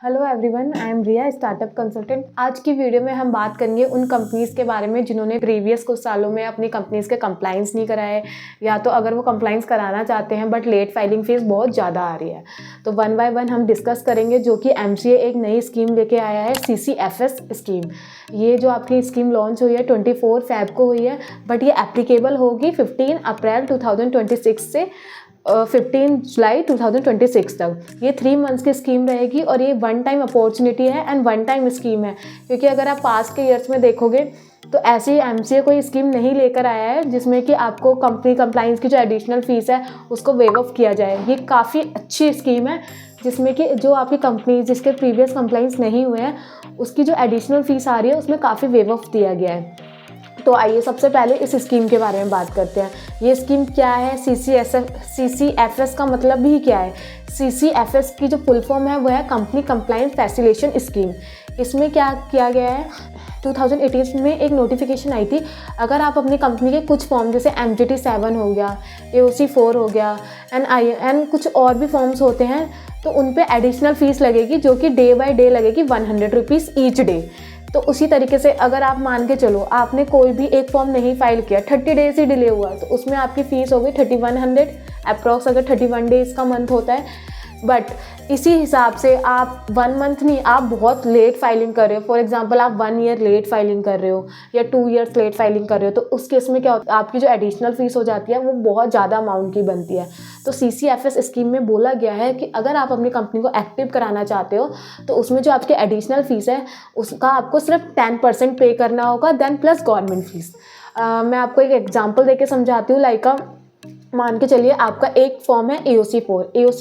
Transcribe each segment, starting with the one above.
Hello everyone, I am Riya, startup consultant. आज की video में हम बात करेंगे उन कंपनीज़ के बारे में जिन्होंने प्रीवियस कुछ सालों में अपनी कंपनीज़ के कंप्लाइंस नहीं कराए, या तो अगर वो कंप्लाइंस कराना चाहते हैं बट लेट फाइलिंग फीस बहुत ज़्यादा आ रही है। तो वन बाय वन हम डिस्कस करेंगे, जो कि MCA एक नई स्कीम लेके आया है, CCFS स्कीम। ये जो आपकी स्कीम लॉन्च हुई है 24 फ़रवरी को हुई है, बट ये एप्लीकेबल होगी 15 अप्रैल 2026 से 15 जुलाई 2026 तक। ये 3 मंथ्स की स्कीम रहेगी और ये वन टाइम अपॉर्चुनिटी है एंड वन टाइम स्कीम है, क्योंकि अगर आप पास्ट के ईयर्स में देखोगे तो ऐसी MCA कोई स्कीम नहीं लेकर आया है जिसमें कि आपको कंपनी कंप्लाइंस की जो एडिशनल फ़ीस है उसको वेव ऑफ किया जाए। ये काफ़ी अच्छी स्कीम है जिसमें कि जो आपकी कंपनी जिसके प्रीवियस कंप्लाइंस नहीं हुए हैं उसकी जो एडिशनल फ़ीस आ रही है उसमें काफ़ी वेव ऑफ दिया गया है। तो आइए सबसे पहले इस स्कीम के बारे में बात करते हैं। ये स्कीम क्या है? CCFS का मतलब ही क्या है? CCFS की जो फुल फॉर्म है वो है कंपनी कंप्लायंस फैसिलिटेशन स्कीम। इसमें क्या किया गया है, 2018 में एक नोटिफिकेशन आई थी, अगर आप अपनी कंपनी के कुछ फॉर्म जैसे MGT 7 हो गया, AOC 4 हो गया एंड कुछ और भी फॉर्म्स होते हैं, तो उन पे एडिशनल फ़ीस लगेगी, जो कि डे बाय डे लगेगी 100 रुपीज़ ईच डे। तो उसी तरीके से अगर आप मान के चलो आपने कोई भी एक फॉर्म नहीं फाइल किया, 30 डेज़ ही डिले हुआ, तो उसमें आपकी फ़ीस होगी 3100 अप्रॉक्स, अगर 31 डेज़ का मंथ होता है। बट इसी हिसाब से आप 1 मंथ नहीं, आप बहुत लेट फाइलिंग कर रहे हो, फॉर एग्जांपल आप 1 ईयर लेट फाइलिंग कर रहे हो या 2 ईयर्स लेट फाइलिंग कर रहे हो, तो उस केस में क्या होता है, आपकी जो एडिशनल फ़ीस हो जाती है वो बहुत ज़्यादा अमाउंट की बनती है। तो CCFS स्कीम में बोला गया है कि अगर आप अपनी कंपनी को एक्टिव कराना चाहते हो तो उसमें जो आपकी एडिशनल फ़ीस है उसका आपको सिर्फ 10% पे करना होगा, देन प्लस गवर्नमेंट फ़ीस। मैं आपको एक एग्जाम्पल देके समझाती हूँ। लाइक मान के चलिए आपका एक फॉर्म है AOC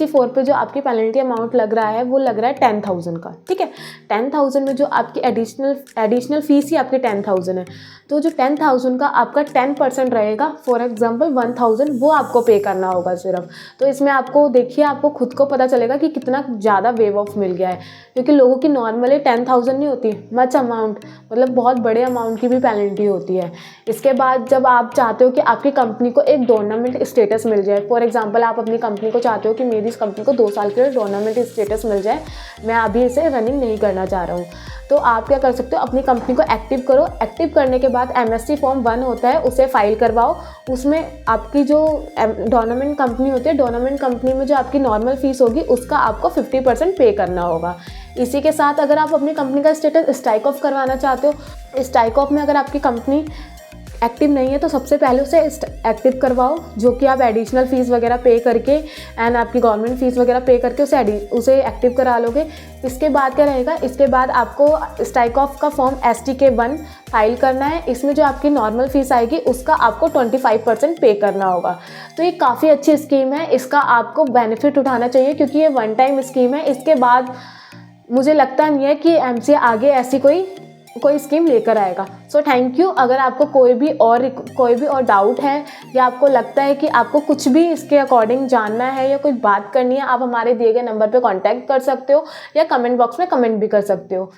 4 पे जो आपकी पेनल्टी अमाउंट लग रहा है वो लग रहा है 10,000 का, ठीक है। 10,000 में जो आपकी एडिशनल फ़ीस ही आपकी 10,000 है, तो जो 10,000 का आपका 10% रहेगा, फॉर एग्जांपल 1,000 वो आपको पे करना होगा सिर्फ। तो इसमें आपको देखिए, आपको खुद को पता चलेगा कि कितना ज़्यादा वेव ऑफ मिल गया है, क्योंकि लोगों की नॉर्मली 10,000 नहीं होती, मच अमाउंट, मतलब बहुत बड़े अमाउंट की भी पेनल्टी होती है। इसके बाद जब आप चाहते हो कि आपकी कंपनी को एक डोर्नामेंट स्टेटस मिल जाए, फॉर एग्जांपल आप अपनी कंपनी को चाहते हो कि मेरी इस कंपनी को 2 साल के लिए डोर्नामेंट स्टेटस मिल जाए, मैं अभी इसे रनिंग नहीं करना चाह रहा हूँ, तो आप क्या कर सकते हो, अपनी कंपनी को एक्टिव करो। एक्टिव करने के बाद MSC फॉर्म 1 होता है, उसे फाइल करवाओ। उसमें आपकी जो डोर्नामेंट कंपनी होती है, डोर्नामेंट कंपनी में जो आपकी नॉर्मल फ़ीस होगी उसका आपको 50% पे करना होगा। इसी के साथ अगर आप अपनी कंपनी का स्टेटस स्ट्राइक ऑफ करवाना चाहते हो, स्ट्राइक ऑफ में अगर आपकी कंपनी एक्टिव नहीं है तो सबसे पहले उसे एक्टिव करवाओ, जो कि आप एडिशनल फ़ीस वगैरह पे करके एंड आपकी गवर्नमेंट फ़ीस वगैरह पे करके उसे एक्टिव करा लोगे। इसके बाद क्या रहेगा, इसके बाद आपको स्ट्राइक ऑफ का फॉर्म STK 1 फाइल करना है। इसमें जो आपकी नॉर्मल फ़ीस आएगी उसका आपको 25% पे करना होगा। तो ये काफ़ी अच्छी स्कीम है, इसका आपको बेनिफिट उठाना चाहिए, क्योंकि ये वन टाइम स्कीम है। इसके बाद मुझे लगता नहीं है कि MCA आगे ऐसी कोई स्कीम लेकर आएगा। So thank you. अगर आपको कोई भी और डाउट है, या आपको लगता है कि आपको कुछ भी इसके अकॉर्डिंग जानना है या कुछ बात करनी है, आप हमारे दिए गए नंबर पे कांटेक्ट कर सकते हो या कमेंट बॉक्स में कमेंट भी कर सकते हो।